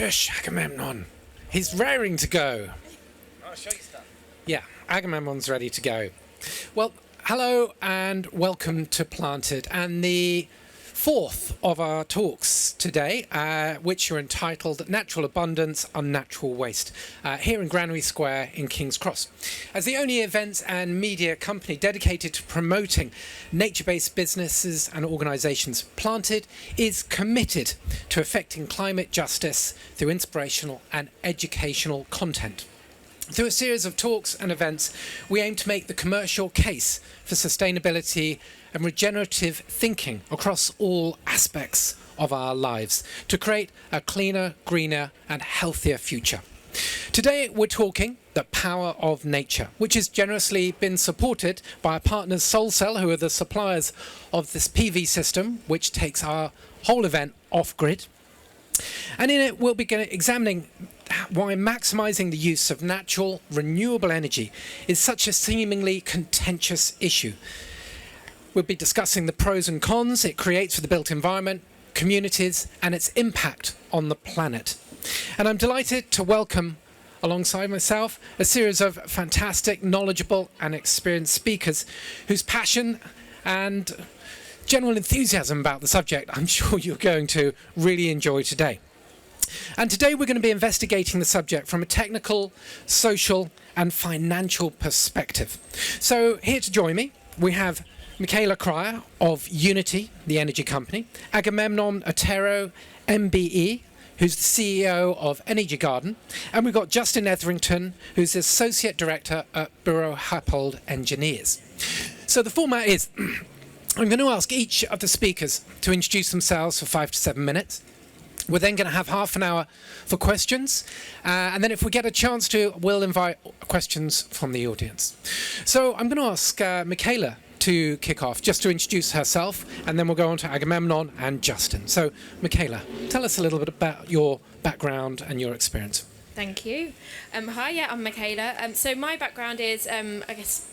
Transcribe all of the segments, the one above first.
Shush, Agamemnon. He's raring to go. I'll show you stuff. Yeah, Agamemnon's ready to go. Well, hello and welcome to Planted, and the fourth of our talks today, which are entitled Natural Abundance, Unnatural Waste, here in Granary Square in King's Cross. As the only events and media company dedicated to promoting nature-based businesses and organisations, Planted is committed to effecting climate justice through inspirational and educational content. Through a series of talks and events, we aim to make the commercial case for sustainability and regenerative thinking across all aspects of our lives to create a cleaner, greener and healthier future. Today we're talking the power of nature, which has generously been supported by our partners Solcell, who are the suppliers of this PV system, which takes our whole event off-grid. And in it we'll be examining why maximising the use of natural, renewable energy is such a seemingly contentious issue. We'll be discussing the pros and cons it creates for the built environment, communities, and its impact on the planet. And I'm delighted to welcome, alongside myself, a series of fantastic, knowledgeable, and experienced speakers whose passion and general enthusiasm about the subject I'm sure you're going to really enjoy today. And today we're going to be investigating the subject from a technical, social and financial perspective. So here to join me, we have Michaela Cryar of Younity, the energy company, Agamemnon Otero, MBE, who's the CEO of Energy Garden, and we've got Justin Etherington, who's the Associate Director at Buro Happold Engineers. So the format is, I'm going to ask each of the speakers to introduce themselves for 5 to 7 minutes. We're then going to have half an hour for questions, and then if we get a chance to, we'll invite questions from the audience. So I'm going to ask Michaela to kick off, just to introduce herself, and then we'll go on to Agamemnon and Justin. So Michaela, tell us a little bit about your background and your experience. Thank you. Hi, I'm Michaela. So my background is, I guess,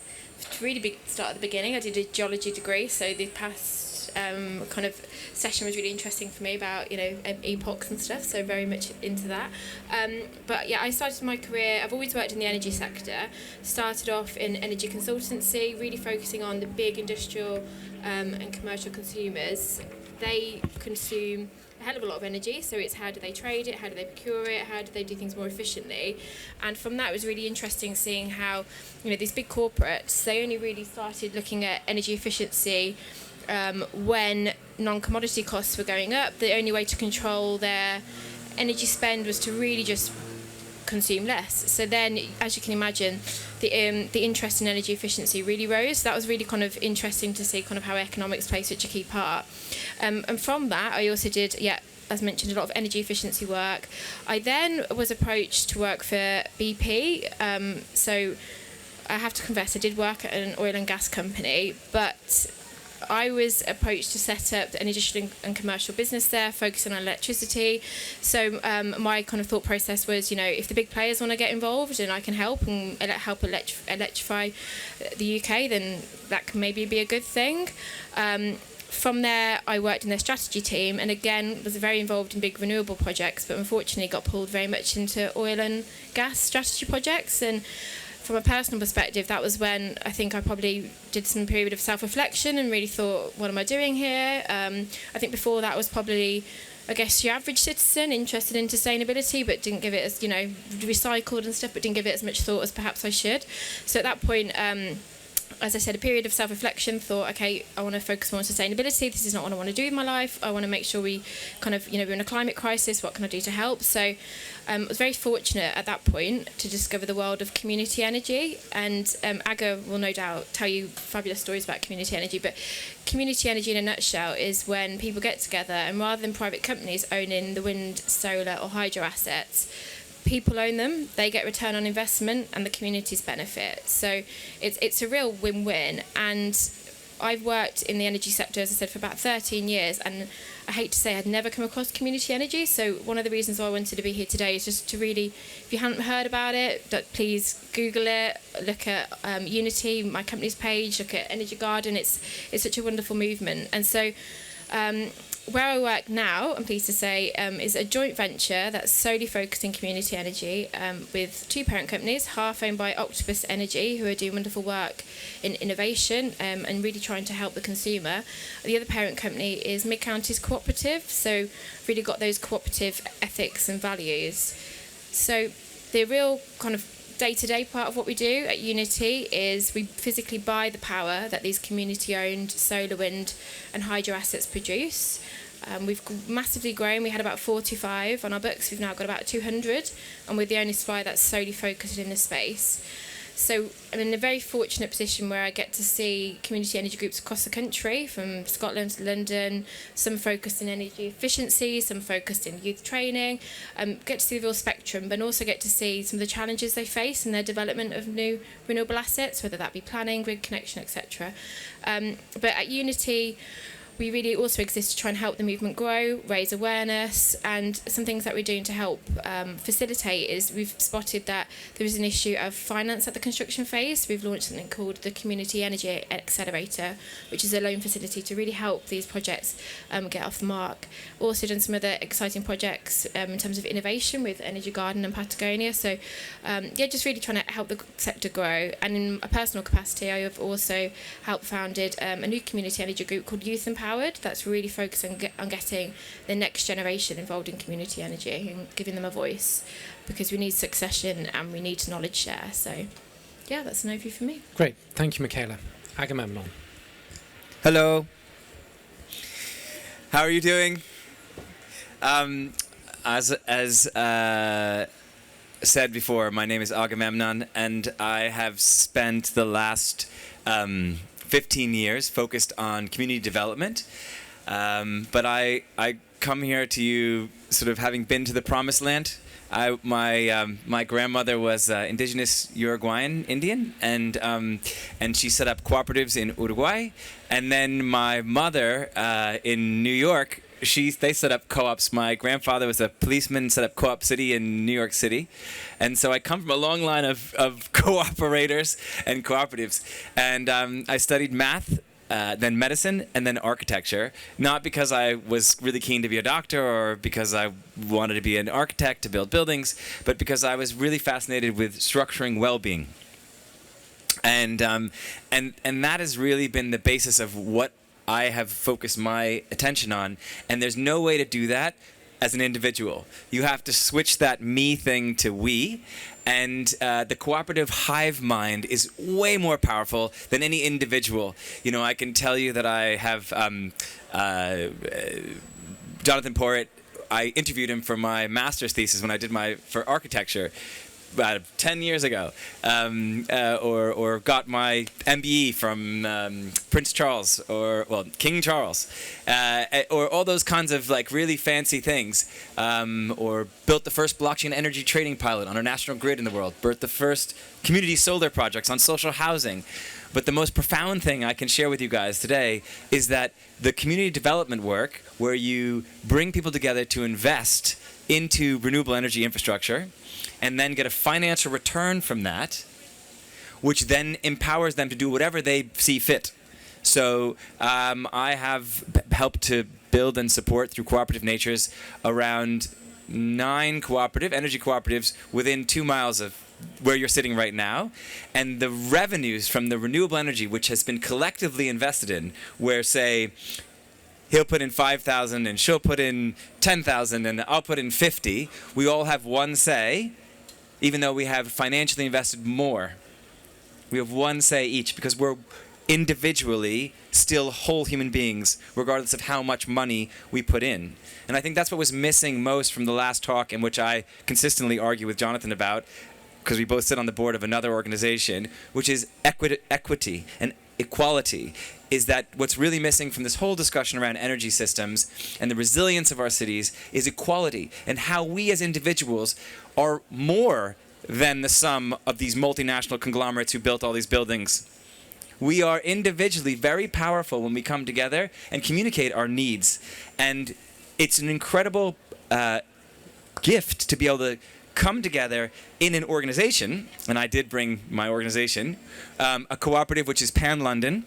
to really start at the beginning, I did a geology degree, so the past kind of session was really interesting for me about, epochs and stuff, so very much into that. But yeah, I started my career, I've always worked in the energy sector, started off in energy consultancy, really focusing on the big industrial and commercial consumers. They consume a hell of a lot of energy, so it's how do they trade it, how do they procure it, how do they do things more efficiently. And from that it was really interesting seeing how, these big corporates, they only really started looking at energy efficiency when non-commodity costs were going up. The only way to control their energy spend was to really just consume less. So then, as you can imagine, the interest in energy efficiency really rose. That was really kind of interesting to see kind of how economics plays such a key part. And from that, I also did, as mentioned, a lot of energy efficiency work. I then was approached to work for BP. So I have to confess, I did work at an oil and gas company, but I was approached to set up an industrial and commercial business there, focusing on electricity. So my kind of thought process was, if the big players want to get involved and I can help and help electrify the UK, then that can maybe be a good thing. From there, I worked in their strategy team and again was very involved in big renewable projects, but unfortunately got pulled very much into oil and gas strategy projects. And from a personal perspective, that was when I think I probably did some period of self-reflection and really thought, what am I doing here? I think before that was probably, I guess, your average citizen interested in sustainability, but didn't give it as, recycled and stuff, but didn't give it as much thought as perhaps I should. So at that point, as I said, a period of self-reflection, thought, okay, I want to focus more on sustainability. This is not what I want to do in my life. I want to make sure we kind of, we're in a climate crisis. What can I do to help? So I was very fortunate at that point to discover the world of community energy. And Aga will no doubt tell you fabulous stories about community energy. But community energy in a nutshell is when people get together and rather than private companies owning the wind, solar or hydro assets, people own them, they get return on investment and the communities benefit. So it's a real win-win. And I've worked in the energy sector, as I said, for about 13 years, and I hate to say I'd never come across community energy. So one of the reasons why I wanted to be here today is just to really, if you haven't heard about it, please Google it, look at Younity, my company's page, look at Energy Garden. It's such a wonderful movement. And so where I work now, I'm pleased to say, is a joint venture that's solely focused in community energy with two parent companies, half owned by Octopus Energy, who are doing wonderful work in innovation and really trying to help the consumer. The other parent company is Mid-Counties Cooperative, so really got those cooperative ethics and values. So the real kind of day-to-day part of what we do at Younity is we physically buy the power that these community-owned solar, wind and hydro assets produce. We've massively grown. We had about 45 on our books. We've now got about 200, and we're the only supplier that's solely focused in this space. So I'm in a very fortunate position where I get to see community energy groups across the country, from Scotland to London, some focused in energy efficiency, some focused in youth training, get to see the real spectrum, but also get to see some of the challenges they face in their development of new renewable assets, whether that be planning, grid connection, etc. But at Younity, we really also exist to try and help the movement grow, raise awareness, and some things that we're doing to help facilitate is we've spotted that there is an issue of finance at the construction phase. We've launched something called the Community Energy Accelerator, which is a loan facility to really help these projects get off the mark. Also done some other exciting projects in terms of innovation with Energy Garden and Patagonia. So just really trying to help the sector grow. And in a personal capacity, I have also helped founded a new community energy group called Youth Empowered that's really focused on getting the next generation involved in community energy and giving them a voice, because we need succession and we need knowledge share. So yeah, that's an overview for me. Great, thank you, Michaela. Agamemnon. Hello. How are you doing? As said before, my name is Agamemnon, and I have spent the last 15 years focused on community development. But I come here to you sort of having been to the promised land. My grandmother was indigenous Uruguayan Indian, and she set up cooperatives in Uruguay. And then my mother in New York, they set up co-ops. My grandfather was a policeman, set up Co-op City in New York City. And so I come from a long line of cooperators and cooperatives. And I studied math, then medicine, and then architecture. Not because I was really keen to be a doctor or because I wanted to be an architect to build buildings, but because I was really fascinated with structuring well-being. And that has really been the basis of what I have focused my attention on, and there's no way to do that as an individual. You have to switch that me thing to we, and the cooperative hive mind is way more powerful than any individual. You know, I can tell you that I have Jonathan Porritt. I interviewed him for my master's thesis when I did for architecture. About 10 years ago, or got my MBE from Prince Charles, King Charles, or all those kinds of like really fancy things, or built the first blockchain energy trading pilot on a national grid in the world, built the first community solar projects on social housing. But the most profound thing I can share with you guys today is that the community development work, where you bring people together to invest into renewable energy infrastructure, and then get a financial return from that, which then empowers them to do whatever they see fit. So I have helped to build and support through Cooperative Natures around 9 energy cooperatives within 2 miles of where you're sitting right now. And the revenues from the renewable energy, which has been collectively invested in, where say, he'll put in 5,000 and she'll put in 10,000 and I'll put in 50, we all have one say, even though we have financially invested more. We have one say each because we're individually still whole human beings, regardless of how much money we put in. And I think that's what was missing most from the last talk, in which I consistently argue with Jonathan about, because we both sit on the board of another organization, which is equity and equality. Is that what's really missing from this whole discussion around energy systems and the resilience of our cities is equality, and how we as individuals are more than the sum of these multinational conglomerates who built all these buildings. We are individually very powerful when we come together and communicate our needs. And it's an incredible gift to be able to come together in an organization, and I did bring my organization, a cooperative which is Pan London,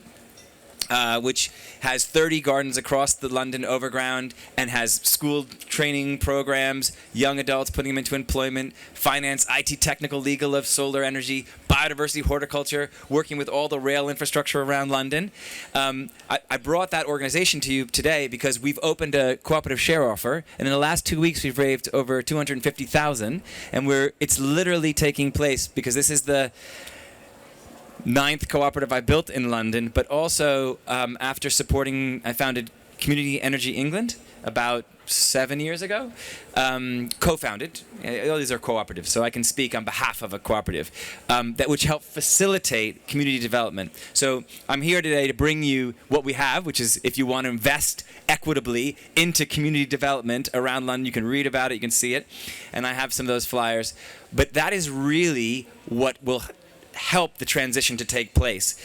which has 30 gardens across the London Overground and has school training programs, young adults putting them into employment, finance, IT, technical, legal of solar energy, biodiversity, horticulture, working with all the rail infrastructure around London. I brought that organization to you today because we've opened a cooperative share offer, and in the last 2 weeks we've raised over 250,000, and it's literally taking place because this is the 9th cooperative I built in London, but also after I founded Community Energy England about 7 years ago, co-founded. All these are cooperatives, so I can speak on behalf of a cooperative which help facilitate community development. So I'm here today to bring you what we have, which is if you want to invest equitably into community development around London, you can read about it, you can see it, and I have some of those flyers. But that is really what will help the transition to take place.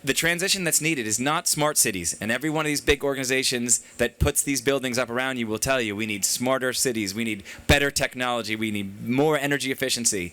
The transition that's needed is not smart cities, and every one of these big organizations that puts these buildings up around you will tell you we need smarter cities, we need better technology, we need more energy efficiency.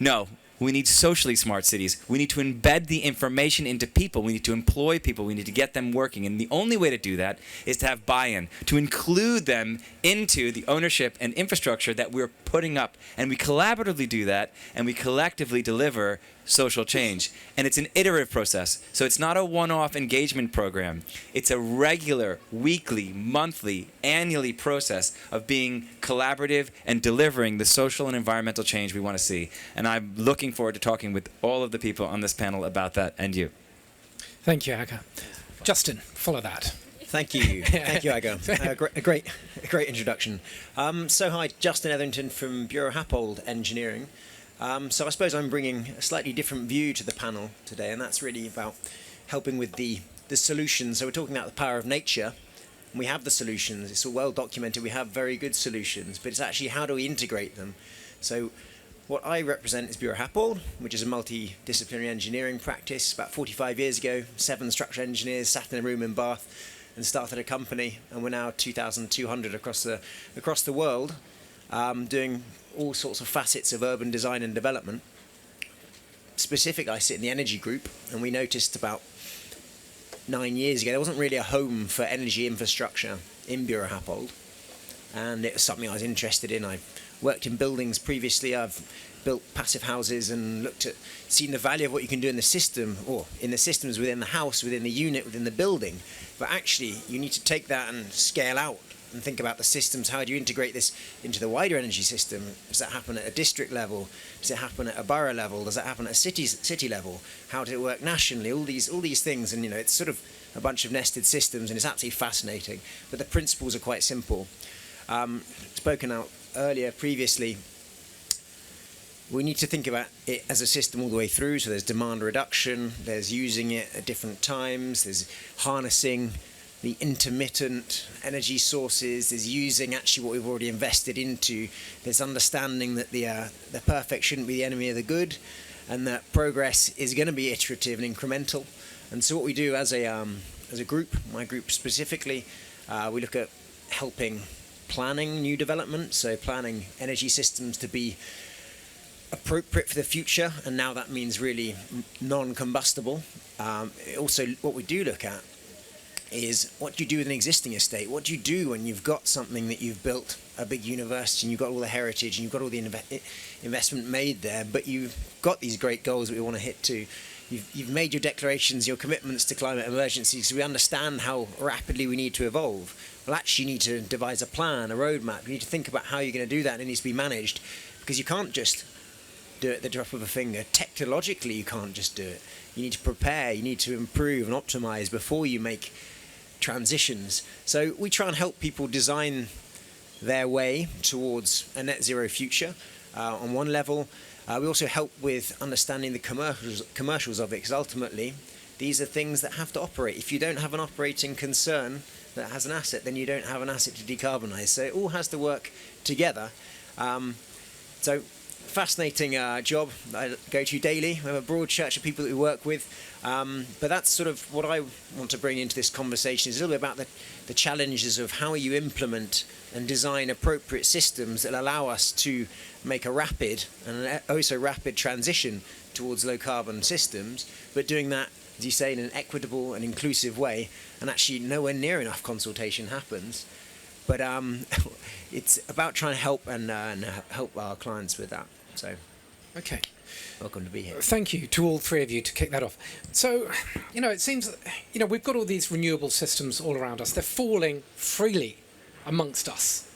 No, we need socially smart cities. We need to embed the information into people. We need to employ people. We need to get them working. And the only way to do that is to have buy-in, to include them into the ownership and infrastructure that we're putting up. And we collaboratively do that, and we collectively deliver social change. And it's an iterative process. So it's not a one-off engagement program. It's a regular, weekly, monthly, annually process of being collaborative and delivering the social and environmental change we want to see. And I'm looking forward to talking with all of the people on this panel about that, and you. Thank you, Aga. Justin, follow that. Thank you. Thank you, Aga. A great introduction. So hi, Justin Etherington from Buro Happold Engineering. So I suppose I'm bringing a slightly different view to the panel today, and that's really about helping with the solutions. So we're talking about the power of nature, and we have the solutions. It's all well documented. We have very good solutions, but it's actually how do we integrate them. So what I represent is Buro Happold, which is a multidisciplinary engineering practice. About 45 years ago, 7 structural engineers sat in a room in Bath and started a company, and we're now 2,200 across the world, doing all sorts of facets of urban design and development. Specifically, I sit in the energy group, and we noticed about 9 years ago there wasn't really a home for energy infrastructure in Buro Happold, and it was something I was interested in. I worked in buildings previously. I've built passive houses and seen the value of what you can do in the system, or in the systems within the house, within the unit, within the building. But actually, you need to take that and scale out and think about the systems. How do you integrate this into the wider energy system? Does that happen at a district level? Does it happen at a borough level? Does that happen at a city level? How does it work nationally? All these things, and it's sort of a bunch of nested systems, and it's absolutely fascinating. But the principles are quite simple. Spoken out earlier previously, we need to think about it as a system all the way through. So there's demand reduction, there's using it at different times, there's harnessing the intermittent energy sources, there's using actually what we've already invested into, there's understanding that the perfect shouldn't be the enemy of the good, and that progress is going to be iterative and incremental. And so what we do as a group, my group specifically, we look at helping planning new development, so planning energy systems to be appropriate for the future, and now that means really non-combustible. Also, what we do look at is what do you do with an existing estate? What do you do when you've got something that you've built, a big university, and you've got all the heritage, and you've got all the investment made there, but you've got these great goals that we want to hit too. You've made your declarations, your commitments to climate emergencies, so we understand how rapidly we need to evolve. Well, actually, you need to devise a plan, a roadmap. You need to think about how you're going to do that, and it needs to be managed, because you can't just do it at the drop of a finger. Technologically, you can't just do it. You need to prepare, you need to improve and optimize before you make transitions. So we try and help people design their way towards a net zero future on one level. We also help with understanding the commercials of it, because ultimately these are things that have to operate. If you don't have an operating concern that has an asset, then you don't have an asset to decarbonise. So it all has to work together. So fascinating job I go to daily. We have a broad church of people that we work with. But that's sort of what I want to bring into this conversation, is a little bit about the challenges of how you implement and design appropriate systems that allow us to make a rapid and also rapid transition towards low carbon systems, but doing that as you say, in an equitable and inclusive way, and actually nowhere near enough consultation happens. But it's about trying to help and help our clients with that. So, Okay. welcome to be here. Thank you to all three of you to kick that off. So, it seems, we've got all these renewable systems all around us. They're falling freely amongst us.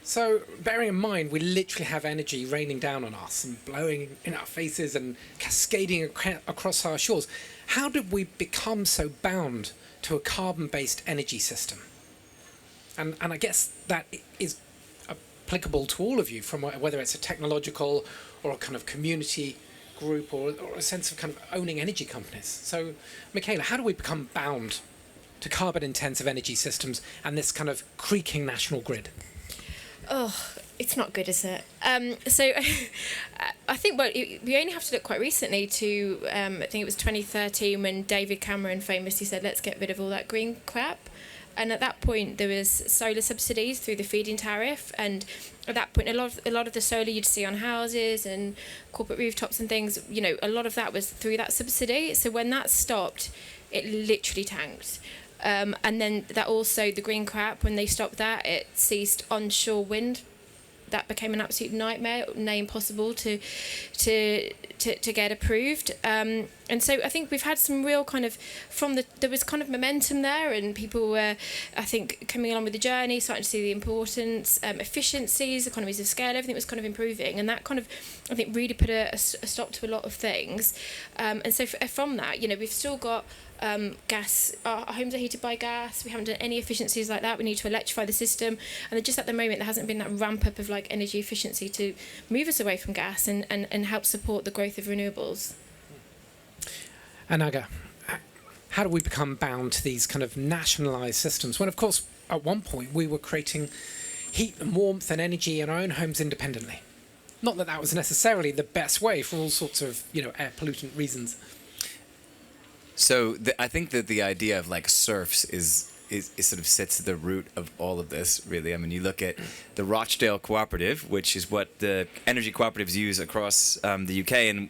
So, bearing in mind, we literally have energy raining down on us and blowing in our faces and cascading across our shores. How did we become so bound to a carbon-based energy system? And I guess that is applicable to all of you, from whether it's a technological or a kind of community group or a sense of kind of owning energy companies. So, Michaela, how do we become bound to carbon-intensive energy systems and this kind of creaking national grid? Oh, it's not good, is it? So I think we only have to look quite recently to, I think it was 2013 when David Cameron famously said, let's get rid of all that green crap. And at that point, there was solar subsidies through the feed-in tariff, and at that point, a lot of the solar you'd see on houses and corporate rooftops and things, a lot of that was through that subsidy. So when that stopped, it literally tanked. And then that also, the green crap, when they stopped that, it ceased onshore wind. That became an absolute nightmare, near impossible to get approved. And so I think we've had some real kind of, there was kind of momentum there, and people were, I think, coming along with the journey, starting to see the importance, efficiencies, economies of scale, everything was kind of improving. And that kind of, I think, really put a stop to a lot of things. And so from that, we've still got gas. Our homes are heated by gas. We haven't done any efficiencies like that. We need to electrify the system, and just at the moment there hasn't been that ramp up of like energy efficiency to move us away from gas and help support the growth of renewables. And Aga, how do we become bound to these kind of nationalised systems when, of course, at one point we were creating heat and warmth and energy in our own homes independently? Not that that was necessarily the best way for all sorts of air pollutant reasons. So I think that the idea of like serfs is sort of sits at the root of all of this, really. I mean, you look at the Rochdale Cooperative, which is what the energy cooperatives use across the UK, and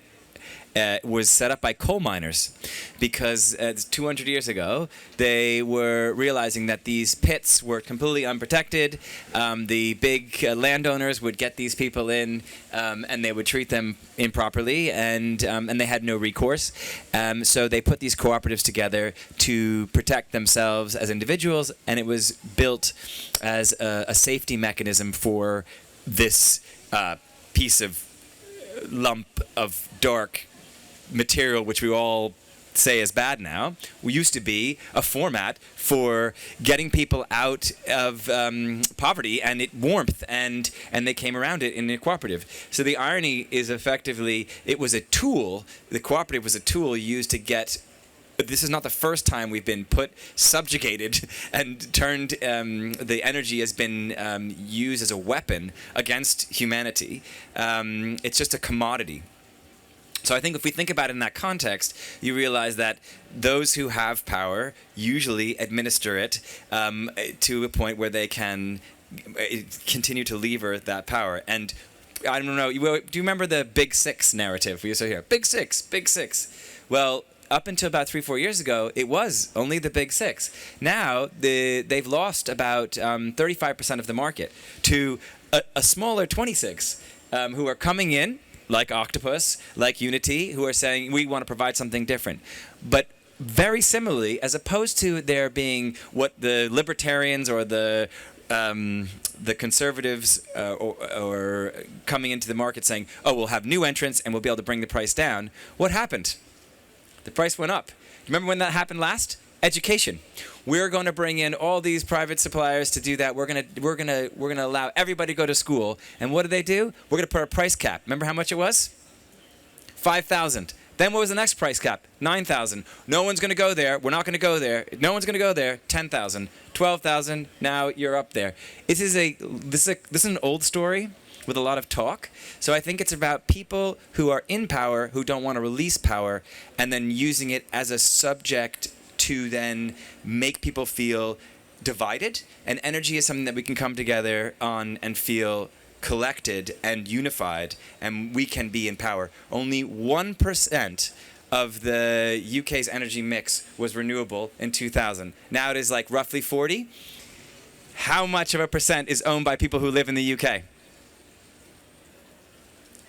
was set up by coal miners because 200 years ago they were realizing that these pits were completely unprotected. The big landowners would get these people in and they would treat them improperly, and they had no recourse. So they put these cooperatives together to protect themselves as individuals, and it was built as a safety mechanism for this piece of lump of dark material, which we all say is bad now. We used to be a format for getting people out of poverty and warmth, and they came around it in a cooperative. So the irony is effectively it was a tool. The cooperative was a tool used to get. This is not the first time we've been subjugated and turned. The energy has been used as a weapon against humanity. It's just a commodity. So I think if we think about it in that context, you realize that those who have power usually administer it to a point where they can continue to lever that power. And I don't know, do you remember the Big Six narrative? We used to hear, Big Six, Big Six. Well, up until about 3-4 years ago, it was only the Big Six. Now, they've lost about 35% of the market to a smaller 26 who are coming in, like Octopus, like Younity, who are saying, we want to provide something different. But very similarly, as opposed to there being what the libertarians or the conservatives or coming into the market saying, oh, we'll have new entrants and we'll be able to bring the price down, what happened? The price went up. Remember when that happened last? Education. We're going to bring in all these private suppliers to do that. We're going to allow everybody to go to school. And what do? We're going to put a price cap. Remember how much it was? 5,000. Then what was the next price cap? 9,000. No one's going to go there. We're not going to go there. No one's going to go there. 10,000. 12,000. Now you're up there. This is an old story with a lot of talk. So I think it's about people who are in power who don't want to release power, and then using it as a subject to then make people feel divided. And energy is something that we can come together on and feel collected and unified, and we can be in power. Only 1% of the UK's energy mix was renewable in 2000. Now it is like roughly 40. How much of a percent is owned by people who live in the UK?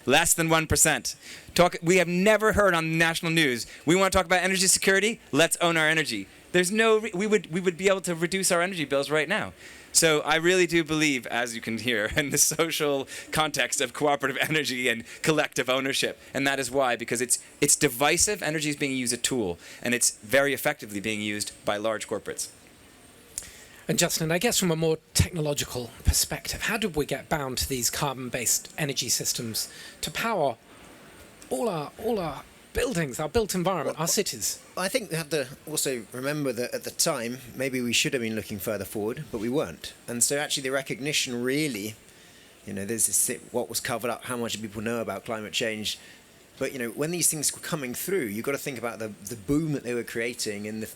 Less than 1%. We have never heard on the national news, we want to talk about energy security, let's own our energy. There's no, we would be able to reduce our energy bills right now. So I really do believe, as you can hear, in the social context of cooperative energy and collective ownership. And that is why, because it's divisive, energy is being used as a tool, and it's very effectively being used by large corporates. And Justin, I guess from a more technological perspective, how did we get bound to these carbon-based energy systems to power all our buildings, our built environment, our cities? I think we have to also remember that at the time, maybe we should have been looking further forward, but we weren't. And so actually the recognition really, there's this, what was covered up, how much do people know about climate change? But, when these things were coming through, you've got to think about the boom that they were creating and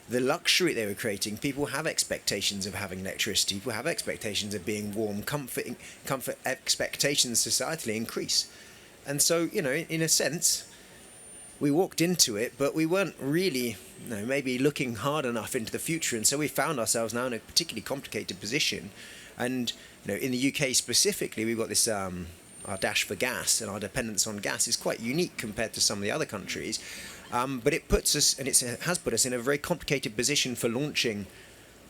the luxury they were creating. People have expectations of having electricity. People have expectations of being warm. Comfort expectations societally increase. And so, in a sense, we walked into it, but we weren't really, maybe looking hard enough into the future. And so we found ourselves now in a particularly complicated position. And, in the UK specifically, we've got this... our dash for gas and our dependence on gas is quite unique compared to some of the other countries. But it puts us, and it has put us in a very complicated position for launching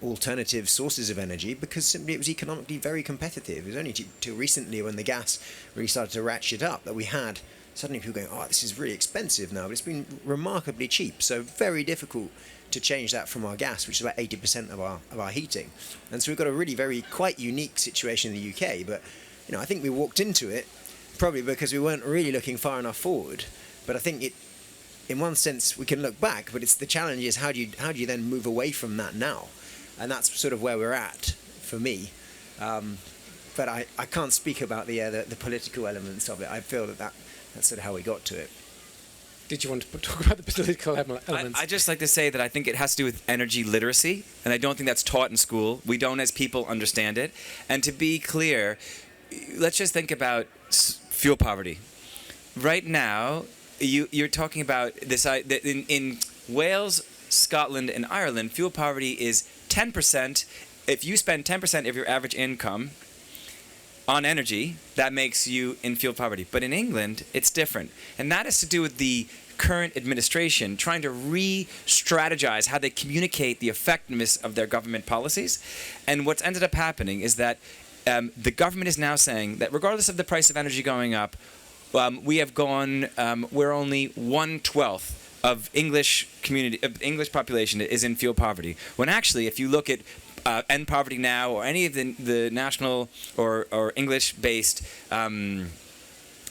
alternative sources of energy because simply it was economically very competitive. It was only till recently when the gas really started to ratchet up that we had suddenly people going, oh, this is really expensive now, but it's been remarkably cheap. So very difficult to change that from our gas, which is about 80% of our heating. And so we've got a really quite unique situation in the UK, but I think we walked into it probably because we weren't really looking far enough forward. But I think in one sense, we can look back, but the challenge is how do you then move away from that now? And that's sort of where we're at for me. But I can't speak about the political elements of it. I feel that's sort of how we got to it. Did you want to talk about the political elements? I'd just like to say that I think it has to do with energy literacy, and I don't think that's taught in school. We don't, as people, understand it. And to be clear, let's just think about fuel poverty. Right now, you're talking about this in Wales, Scotland, and Ireland, fuel poverty is 10%. If you spend 10% of your average income on energy, that makes you in fuel poverty. But in England, it's different. And that has to do with the current administration trying to re-strategize how they communicate the effectiveness of their government policies. And what's ended up happening is that the government is now saying that regardless of the price of energy going up, we're only 1/12 of English population is in fuel poverty. When actually, if you look at End Poverty Now or any of the national or English-based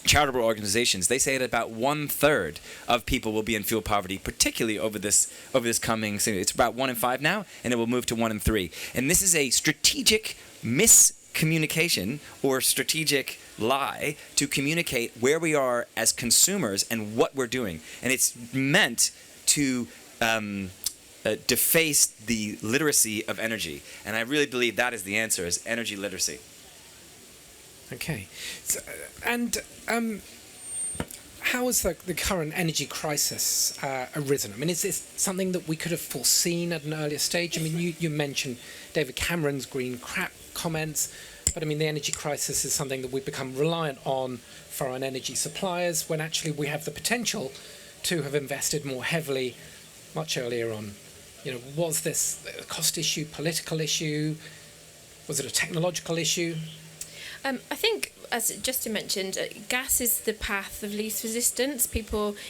charitable organizations, they say that about 1/3 of people will be in fuel poverty, particularly over this coming. It's about 1 in 5 now, and it will move to 1 in 3. And this is a strategic miscommunication or strategic lie to communicate where we are as consumers and what we're doing. And it's meant to deface the literacy of energy. And I really believe that is the answer, is energy literacy. Okay. So, and how has the current energy crisis arisen? I mean, is this something that we could have foreseen at an earlier stage? I mean, you mentioned David Cameron's green crap comments, but I mean, the energy crisis is something that we've become reliant on foreign energy suppliers when actually we have the potential to have invested more heavily much earlier on. Was this a cost issue, political issue? Was it a technological issue? I think, as Justin mentioned, gas is the path of least resistance.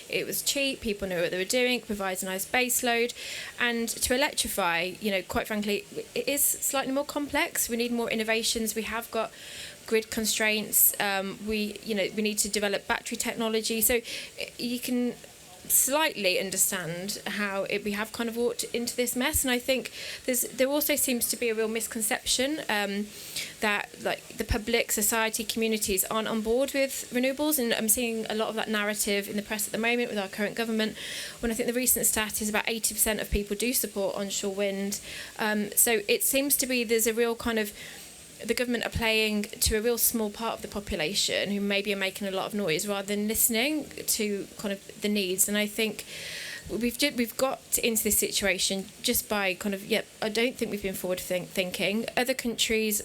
It was cheap, people knew what they were doing, it provides a nice base load. And to electrify, quite frankly, it is slightly more complex. We need more innovations. We have got grid constraints. We need to develop battery technology. So you can slightly understand how we have kind of walked into this mess, and I think there also seems to be a real misconception that like the public, society, communities aren't on board with renewables, and I'm seeing a lot of that narrative in the press at the moment with our current government, when I think the recent stat is about 80% of people do support onshore wind. So it seems to be there's a real kind of the government are playing to a real small part of the population who maybe are making a lot of noise rather than listening to kind of the needs. And I think we've got into this situation just by kind of, I don't think we've been forward thinking. Other countries,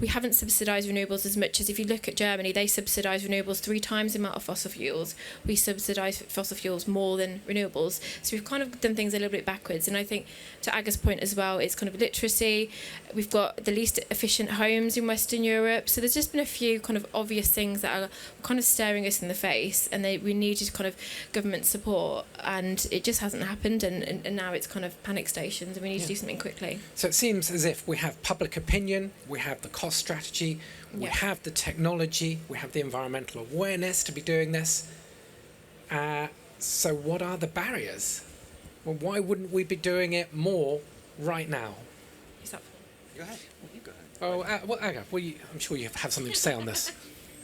we haven't subsidised renewables as much as, if you look at Germany, they subsidise renewables 3 times the amount of fossil fuels. We subsidise fossil fuels more than renewables. So we've kind of done things a little bit backwards. And I think, to Aga's point as well, it's kind of literacy. We've got the least efficient homes in Western Europe. So there's just been a few kind of obvious things that are kind of staring us in the face, and we needed kind of government support, and it just hasn't happened. And now it's kind of panic stations, and we need to do something quickly. So it seems as if we have public opinion, we have the cost strategy, we have the technology, we have the environmental awareness to be doing this. So what are the barriers? Well, why wouldn't we be doing it more right now? Is that Go ahead. You go ahead. Oh, Aga, I'm sure you have something to say on this.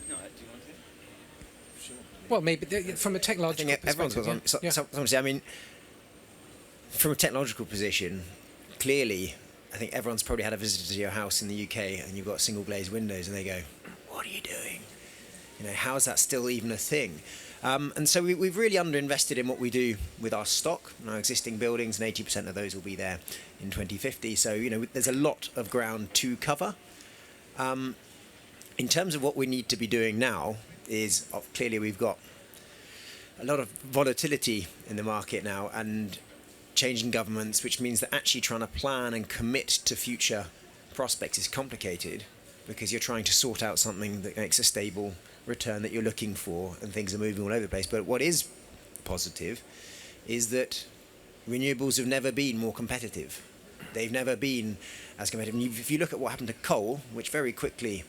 No, do you want to? Sure. Well, maybe from a technological everyone's perspective. got something. I mean, from a technological position, clearly, I think everyone's probably had a visitor to your house in the UK and you've got single glazed windows and they go, "What are you doing? How is that still even a thing?" And so we've really underinvested in what we do with our stock and our existing buildings, and 80% of those will be there in 2050. So, there's a lot of ground to cover. In terms of what we need to be doing now is, clearly we've got a lot of volatility in the market now and changing governments, which means that actually trying to plan and commit to future prospects is complicated, because you're trying to sort out something that makes a stable return that you're looking for, and things are moving all over the place. But what is positive is that renewables have never been more competitive. They've never been as competitive. And if you look at what happened to coal, which very quickly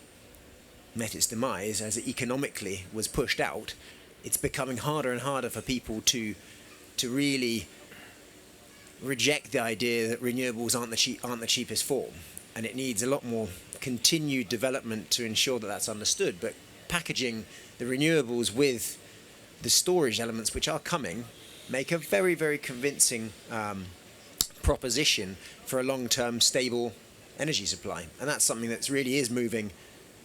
met its demise as it economically was pushed out, it's becoming harder and harder for people to really reject the idea that renewables aren't the cheapest form, and it needs a lot more continued development to ensure that that's understood. But packaging the renewables with the storage elements, which are coming, make a very, very convincing proposition for a long-term stable energy supply. And that's something that really is moving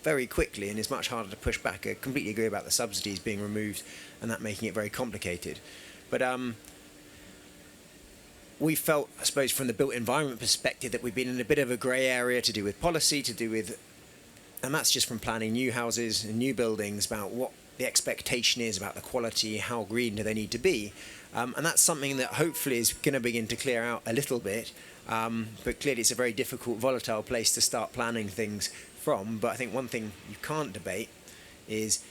very quickly and is much harder to push back. I completely agree about the subsidies being removed and that making it very complicated. But we felt, I suppose, from the built environment perspective, that we've been in a bit of a grey area to do with policy, and that's just from planning new houses and new buildings, about what the expectation is about the quality, how green do they need to be. And that's something that hopefully is going to begin to clear out a little bit. But clearly it's a very difficult, volatile place to start planning things from. But I think one thing you can't debate is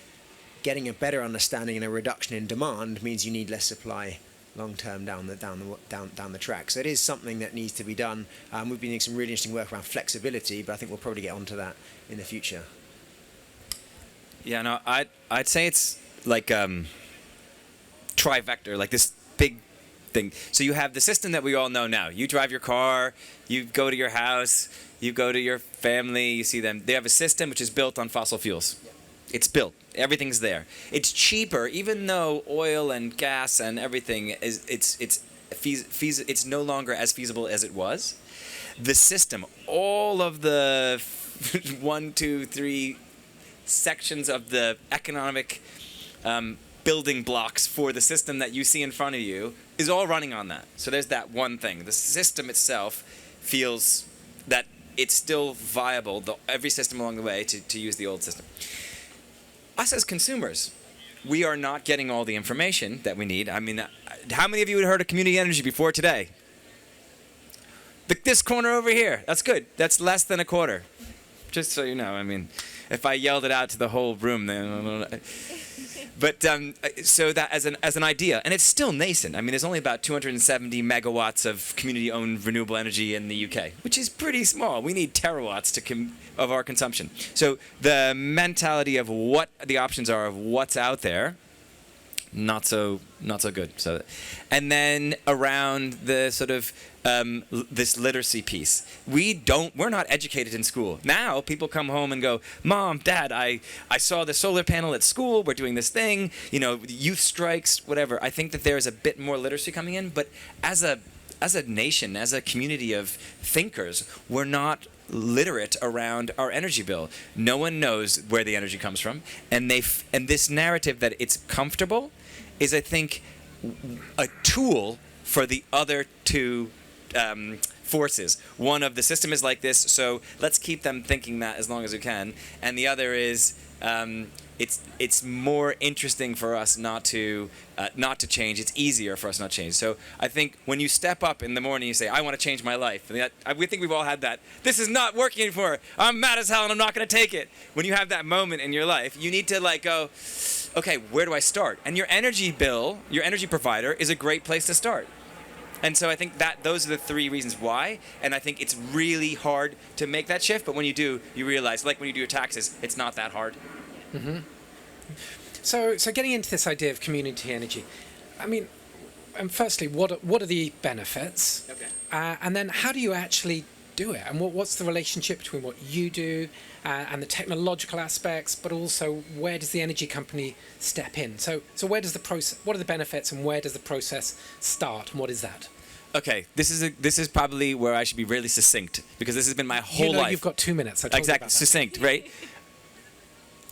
getting a better understanding and a reduction in demand means you need less supply long term down the track. So it is something that needs to be done. We've been doing some really interesting work around flexibility, but I think we'll probably get onto that in the future. Yeah, no, I'd say it's like trivector, like this big thing. So you have the system that we all know now. You drive your car, you go to your house, you go to your family, you see them. They have a system which is built on fossil fuels. Yeah. It's built. Everything's there. It's cheaper, even though oil and gas and everything it's no longer as feasible as it was. The system, all of the 1, 2, 3 sections of the economic building blocks for the system that you see in front of you is all running on that. So there's that one thing. The system itself feels that it's still viable, every system along the way, to use the old system. Us as consumers, we are not getting all the information that we need. I mean, how many of you had heard of community energy before today? This corner over here, that's good. That's less than a quarter. Just so you know, I mean, if I yelled it out to the whole room, then... But so that as an idea, and it's still nascent. I mean, there's only about 270 megawatts of community-owned renewable energy in the UK, which is pretty small. We need terawatts of our consumption. So the mentality of what the options are of what's out there, not so good. So, and then around the sort of this literacy piece, we're not educated in school. Now people come home and go, "Mom, Dad, I saw the solar panel at school. We're doing this thing. Youth strikes, whatever." I think that there is a bit more literacy coming in, but as a nation, as a community of thinkers, we're not literate around our energy bill. No one knows where the energy comes from, and this narrative that it's comfortable is, I think, a tool for the other two forces. One of the system is like this, so let's keep them thinking that as long as we can, and the other is it's more interesting for us not to change. It's easier for us not to change. So I think when you step up in the morning, you say, "I want to change my life." We think we've all had that. This is not working anymore. I'm mad as hell, and I'm not going to take it. When you have that moment in your life, you need to go, okay, where do I start? And your energy bill, your energy provider, is a great place to start. And so I think that those are the three reasons why. And I think it's really hard to make that shift. But when you do, you realize, like when you do your taxes, it's not that hard. Mm-hmm. So getting into this idea of community energy, I mean, firstly, what are the benefits? Okay. And then how do you actually do it? And what's the relationship between what you do and the technological aspects, but also where does the energy company step in? So where does the process? What are the benefits, and where does the process start? And what is that? Okay, this is probably where I should be really succinct, because this has been my whole life. You've got 2 minutes. I told you exactly, about that. succinct, right?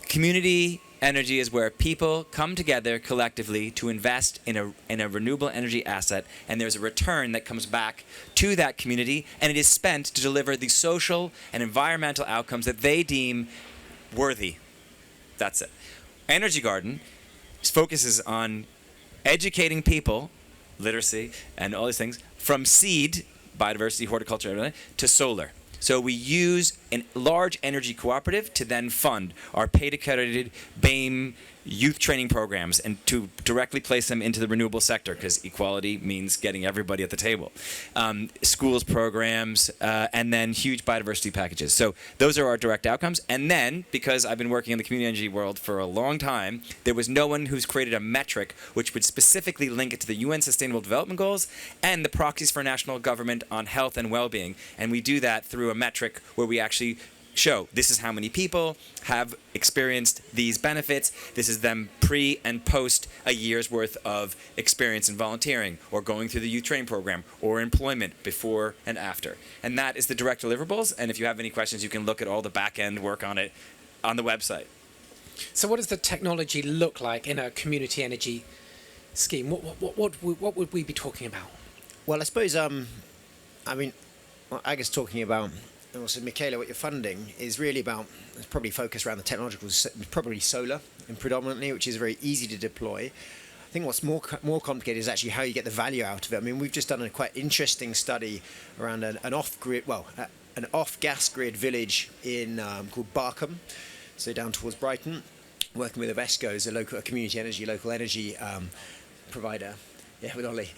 Community energy is where people come together collectively to invest in a renewable energy asset, and there's a return that comes back to that community, and it is spent to deliver the social and environmental outcomes that they deem worthy. That's it. Energy Garden focuses on educating people, literacy, and all these things, from seed, biodiversity, horticulture, everything, to solar. So we use a large energy cooperative to then fund our paid-accredited BAME youth training programs and to directly place them into the renewable sector, because equality means getting everybody at the table. Schools programs, and then huge biodiversity packages. So those are our direct outcomes. And then, because I've been working in the community energy world for a long time, there was no one who's created a metric which would specifically link it to the UN Sustainable Development Goals and the proxies for national government on health and well-being. And we do that through a metric where we actually show this is how many people have experienced these benefits. This is them pre and post a year's worth of experience in volunteering or going through the youth training program or employment before and after. And that is the direct deliverables. And if you have any questions, you can look at all the back end work on it on the website. So what does the technology look like in a community energy scheme? What would we be talking about? Well, I suppose, I guess talking about, and also Michaela, what you're funding is really about, it's probably focused around the technological, probably solar and predominantly, which is very easy to deploy. I think what's more complicated is actually how you get the value out of it. I mean, we've just done a quite interesting study around an off-gas grid village in called Barkham, so down towards Brighton, working with Avesco, a community energy, local energy provider. Yeah, with Ollie.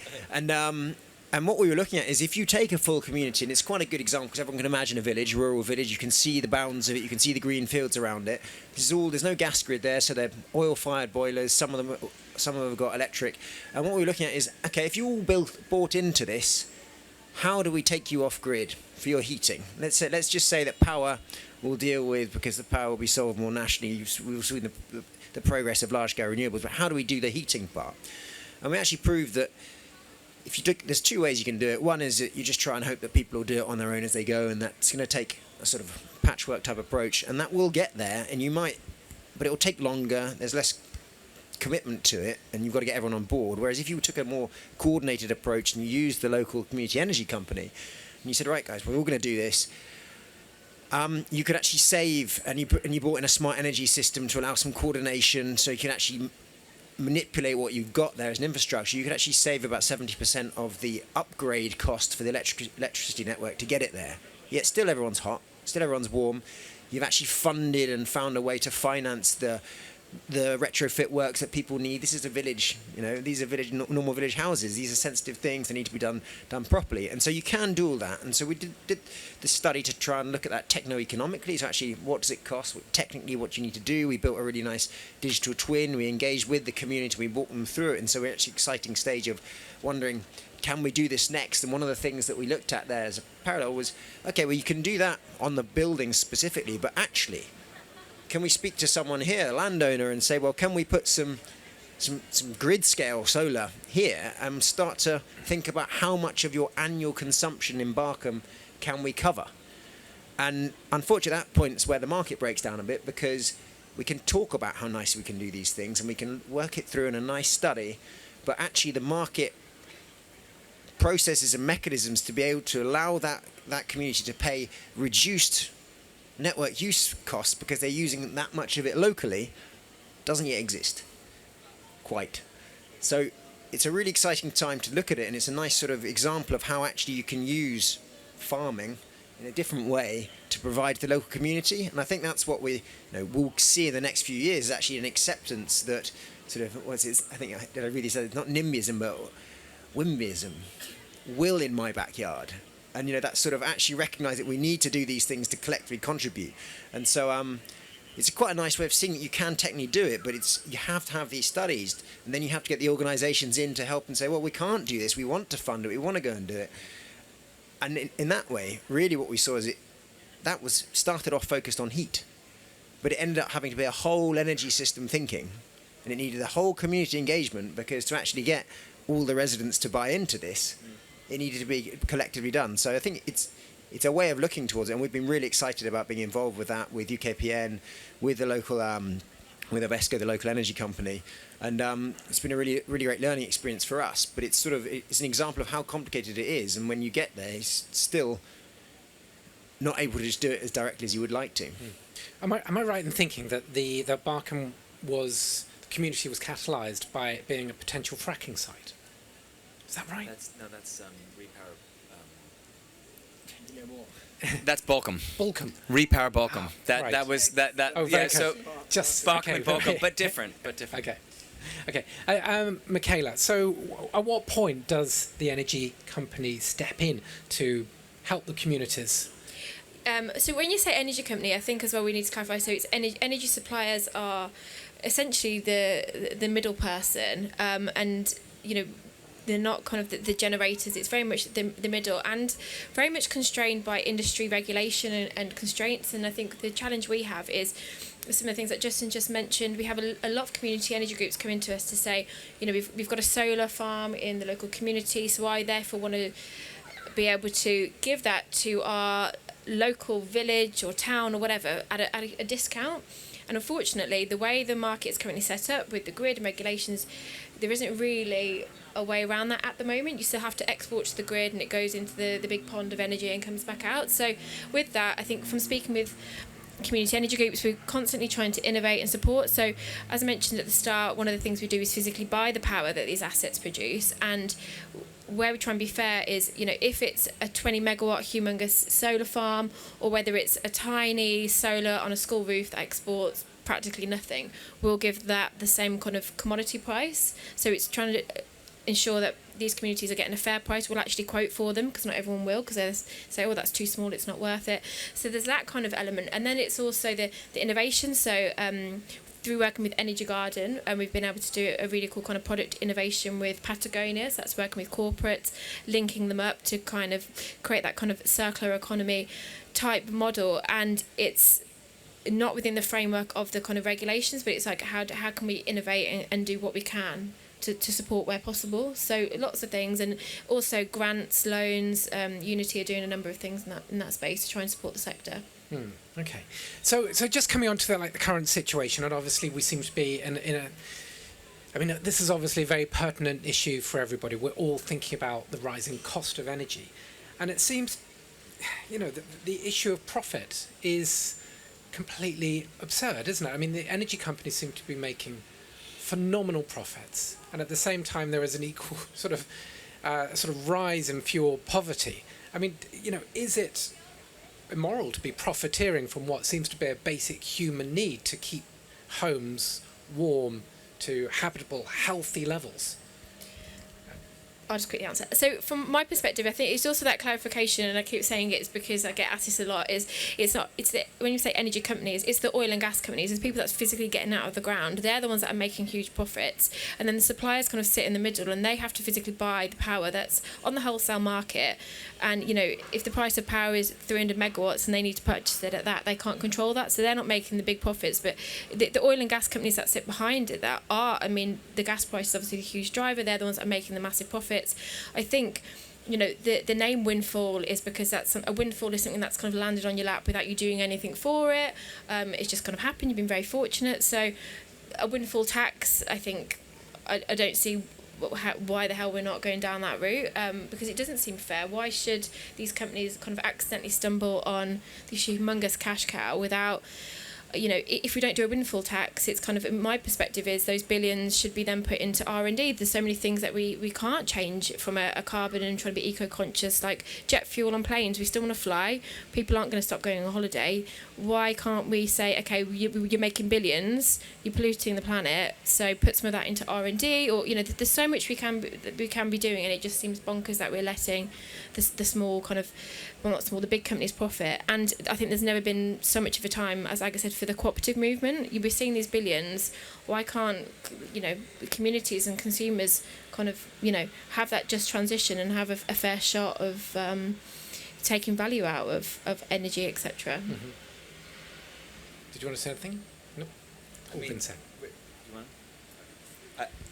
And what we were looking at is if you take a full community, and it's quite a good example because everyone can imagine a village, rural village, you can see the bounds of it, you can see the green fields around it. There's no gas grid there, so they're oil-fired boilers, some of them have got electric. And what we were looking at is, okay, if you all bought into this, how do we take you off grid for your heating? Let's just say that power we'll deal with, because the power will be solved more nationally. We've seen the progress of large-scale renewables, but how do we do the heating part? And we actually proved that there's two ways you can do it. One is that you just try and hope that people will do it on their own as they go, and that's going to take a sort of patchwork type approach, and that will get there, but it will take longer. There's less commitment to it, and you've got to get everyone on board. Whereas if you took a more coordinated approach and you used the local community energy company, and you said, right guys, we're all going to do this, you could actually save, and you brought in a smart energy system to allow some coordination, so you can actually manipulate what you've got there as an infrastructure. You could actually save about 70% of the upgrade cost for the electricity network to get it there. Yet still everyone's hot, still everyone's warm. You've actually funded and found a way to finance the retrofit works that people need. This is a village, these are normal village houses. These are sensitive things that need to be done properly. And so you can do all that. And so we did the study to try and look at that techno-economically. So actually, what does it cost? Technically, what you need to do. We built a really nice digital twin. We engaged with the community. We walked them through it. And so we're actually exciting stage of wondering, can we do this next? And one of the things that we looked at there as a parallel was, okay, well, you can do that on the building specifically, but actually, can we speak to someone here, a landowner, and say, well, can we put some grid scale solar here and start to think about how much of your annual consumption in Barkham can we cover? And unfortunately, that point's where the market breaks down a bit, because we can talk about how nice we can do these things and we can work it through in a nice study, but actually the market processes and mechanisms to be able to allow that community to pay reduced network use costs because they're using that much of it locally doesn't yet exist quite. So it's a really exciting time to look at it, and it's a nice sort of example of how actually you can use farming in a different way to provide the local community. And I think that's what we'll see in the next few years, is actually an acceptance that sort of, did I really say it's not NIMBYism, but WIMBYism, will in my backyard. And, that sort of actually recognise that we need to do these things to collectively contribute. And so it's quite a nice way of seeing that you can technically do it, but you have to have these studies, and then you have to get the organisations in to help and say, well, we can't do this, we want to fund it, we want to go and do it. And in that way, really what we saw is that was started off focused on heat, but it ended up having to be a whole energy system thinking, and it needed a whole community engagement, because to actually get all the residents to buy into this, it needed to be collectively done. So I think it's a way of looking towards it, and we've been really excited about being involved with that, with UKPN, with the local, with Avesco, the local energy company, and it's been a really, really great learning experience for us. But it's an example of how complicated it is, and when you get there, it's still not able to just do it as directly as you would like to. Am I right in thinking that the Barkham community was catalysed by it being a potential fracking site? Is that right? That's repower. You know more. That's Balcom. Balkham. Repower Balcom. Right. That was that. Oh, Yeah. very So good. Just Balcom and okay. Balcom, but different. Okay. Michaela, so at what point does the energy company step in to help the communities? So when you say energy company, I think as well we need to clarify. So it's energy suppliers are essentially the middle person, and they're not kind of the generators. It's very much the middle, and very much constrained by industry regulation and constraints. And I think the challenge we have is some of the things that Justin just mentioned. We have a lot of community energy groups coming to us to say, we've got a solar farm in the local community, so I therefore want to be able to give that to our local village or town or whatever at a discount. And unfortunately, the way the market is currently set up with the grid and regulations, there isn't really a way around that at the moment. You still have to export to the grid, and it goes into the big pond of energy and comes back out. So with that, I think from speaking with community energy groups, we're constantly trying to innovate and support. So as I mentioned at the start, one of the things we do is physically buy the power that these assets produce, and where we try and be fair is, if it's a 20 megawatt humongous solar farm, or whether it's a tiny solar on a school roof that exports practically nothing, we'll give that the same kind of commodity price. So it's trying to ensure that these communities are getting a fair price. We'll actually quote for them, because not everyone will, because they say, oh, that's too small, it's not worth it. So there's that kind of element. And then it's also the innovation. So through working with Energy Garden, and we've been able to do a really cool kind of product innovation with Patagonia. So that's working with corporates, linking them up to kind of create that kind of circular economy type model. And it's not within the framework of the kind of regulations, but it's like how can we innovate and do what we can to support where possible. So lots of things, and also grants, loans. Unity are doing a number of things in that space to try and support the sector. Okay, so just coming on to the current situation, and obviously we seem to be in a. I mean, this is obviously a very pertinent issue for everybody. We're all thinking about the rising cost of energy, and it seems, the issue of profit is completely absurd, isn't it? I mean, the energy companies seem to be making phenomenal profits, and at the same time there is an equal sort of rise in fuel poverty. I mean, is it immoral to be profiteering from what seems to be a basic human need to keep homes warm to habitable, healthy levels? I'll just quickly answer. So from my perspective, I think it's also that clarification, and I keep saying it's because I get asked this a lot, when you say energy companies, it's the oil and gas companies, it's people that's physically getting out of the ground. They're the ones that are making huge profits, and then the suppliers kind of sit in the middle, and they have to physically buy the power that's on the wholesale market. And if the price of power is 300 megawatts and they need to purchase it at that, they can't control that, so they're not making the big profits. But the oil and gas companies that sit behind it, the gas price is obviously a huge driver. They're the ones that are making the massive profits. I think the name windfall is because a windfall is something that's kind of landed on your lap without you doing anything for it. It's just kind of happened. You've been very fortunate. So a windfall tax, I think, I don't see why the hell we're not going down that route, because it doesn't seem fair. Why should these companies kind of accidentally stumble on this humongous cash cow without, if we don't do a windfall tax, it's kind of, my perspective is those billions should be then put into R&D. There's so many things that we can't change from a carbon and trying to be eco-conscious, like jet fuel on planes. We still want to fly. People aren't going to stop going on holiday. Why can't we say, okay, you're making billions, you're polluting the planet, so put some of that into R&D, or there's so much we can be doing, and it just seems bonkers that we're letting the small kind of, well, not small, the big companies profit. And I think there's never been so much of a time, as Aga said, for the cooperative movement. You'll be seeing these billions. Why can't communities and consumers kind of have that just transition and have a fair shot of taking value out of energy, etc. Mm-hmm. Did you want to say anything? No. All been said. You want?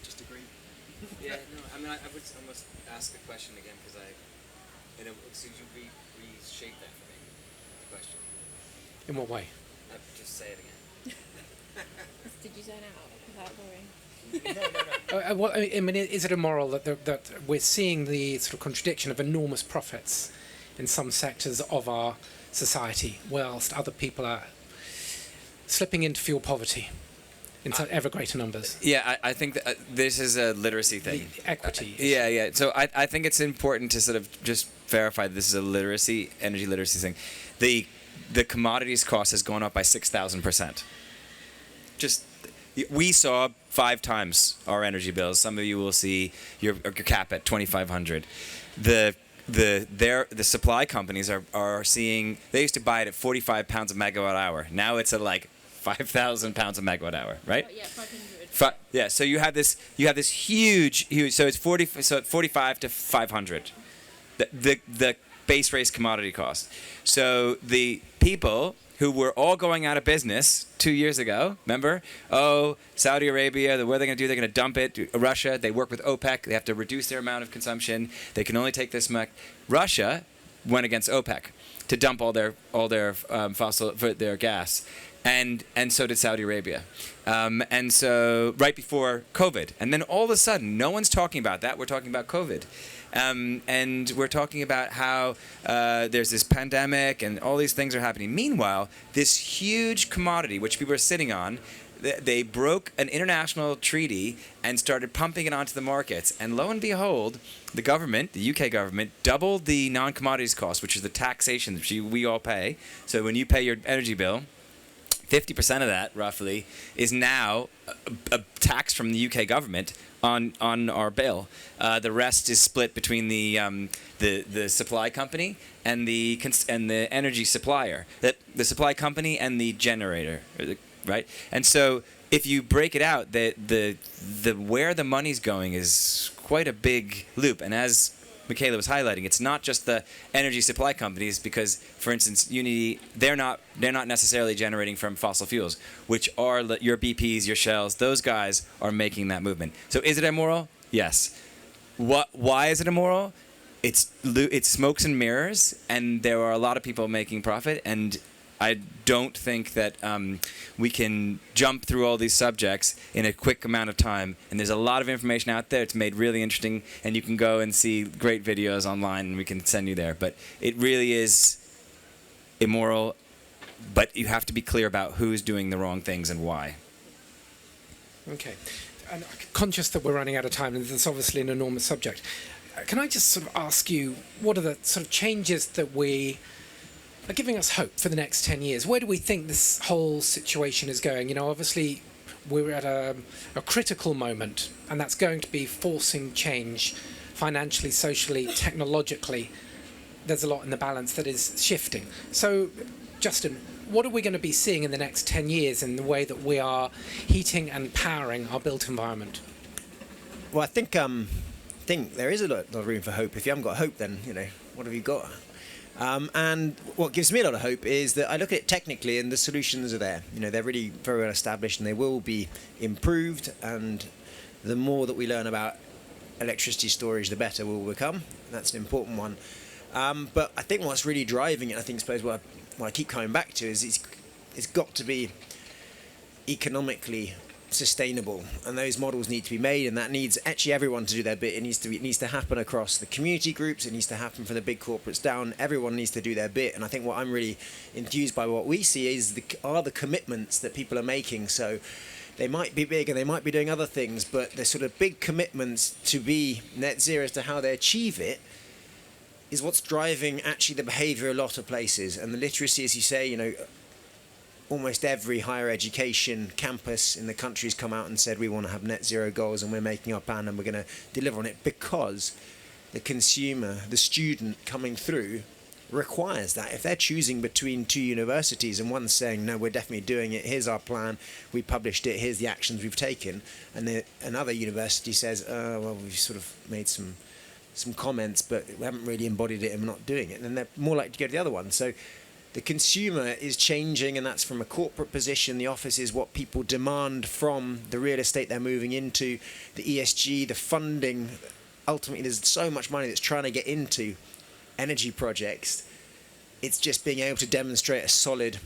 Just agree. Yeah. No. I mean, I would almost ask the question again because so you reshape that for me. The question. In what way? Just say it again. Did you zone out? Was that boring? Well, I mean, is it immoral that we're seeing the sort of contradiction of enormous profits in some sectors of our society, whilst other people are slipping into fuel poverty in ever greater numbers? Yeah, I think that, this is a literacy thing. The equity. Yeah. So I think it's important to sort of just verify that this is a energy literacy thing. The commodities cost has gone up by 6,000%. We saw 5 times our energy bills. Some of you will see your cap at 2,500. The supply companies are seeing, they used to buy it at 45 pounds a megawatt hour. Now it's at like 5,000 pounds a megawatt hour, right? Yeah, 500. Yeah. So you have this huge. So it's 45 to 500. The base race commodity cost. So the people who were all going out of business 2 years ago, remember? Oh, Saudi Arabia, what are they going to do? They're going to dump it. Russia, they work with OPEC. They have to reduce their amount of consumption. They can only take this much. Russia went against OPEC to dump all their their gas. And so did Saudi Arabia. And so right before COVID. And then all of a sudden, no one's talking about that. We're talking about COVID. And we're talking about how there's this pandemic and all these things are happening. Meanwhile, this huge commodity, which people are sitting on, they broke an international treaty and started pumping it onto the markets. And lo and behold, the government, the UK government, doubled the non-commodities cost, which is the taxation that we all pay. So when you pay your energy bill, 50% of that, roughly, is now a tax from the UK government on our bill. The rest is split between the supply company and the energy supplier. The supply company and the generator, right? And so if you break it out, the where the money's going is quite a big loop. And as Michaela was highlighting, it's not just the energy supply companies, because, for instance, Younity, they're not necessarily generating from fossil fuels, which are your BPs, your Shells. Those guys are making that movement. So is it immoral? Yes. Why is it immoral? It's smokes and mirrors, and there are a lot of people making profit, and I don't think that we can jump through all these subjects in a quick amount of time. And there's a lot of information out there. It's made really interesting, and you can go and see great videos online, and we can send you there. But it really is immoral, but you have to be clear about who's doing the wrong things and why. Okay. And conscious that we're running out of time, and this is obviously an enormous subject, can I just sort of ask you, what are the sort of changes that we are giving us hope for the next 10 years? Where do we think this whole situation is going? Obviously we're at a critical moment, and that's going to be forcing change financially, socially, technologically. There's a lot in the balance that is shifting. So, Justin, what are we going to be seeing in the next 10 years in the way that we are heating and powering our built environment? Well, I think there is a lot of room for hope. If you haven't got hope, then, what have you got? And what gives me a lot of hope is that I look at it technically, and the solutions are there. They're really very well established, and they will be improved. And the more that we learn about electricity storage, the better we'll become. That's an important one. But I think what's really driving it, I suppose what I keep coming back to is it's got to be economically sustainable, and those models need to be made, and that needs actually everyone to do their bit. It needs to happen across the community groups. It needs to happen from the big corporates down. Everyone needs to do their bit, and I think what I'm really enthused by what we see is the commitments that people are making. So they might be big and they might be doing other things, but they're sort of big commitments to be net zero. As to how they achieve it is what's driving actually the behaviour of a lot of places, and the literacy, as you say, almost every higher education campus in the country has come out and said we want to have net zero goals and we're making our plan and we're going to deliver on it, because the consumer, the student coming through requires that. If they're choosing between two universities and one's saying, no, we're definitely doing it, here's our plan, we published it, here's the actions we've taken, and another university says, well, we've sort of made some comments, but we haven't really embodied it and we're not doing it, then they're more likely to go to the other one. So the consumer is changing, and that's from a corporate position. The office is what people demand from the real estate they're moving into, the ESG, the funding. Ultimately, there's so much money that's trying to get into energy projects. It's just being able to demonstrate a solid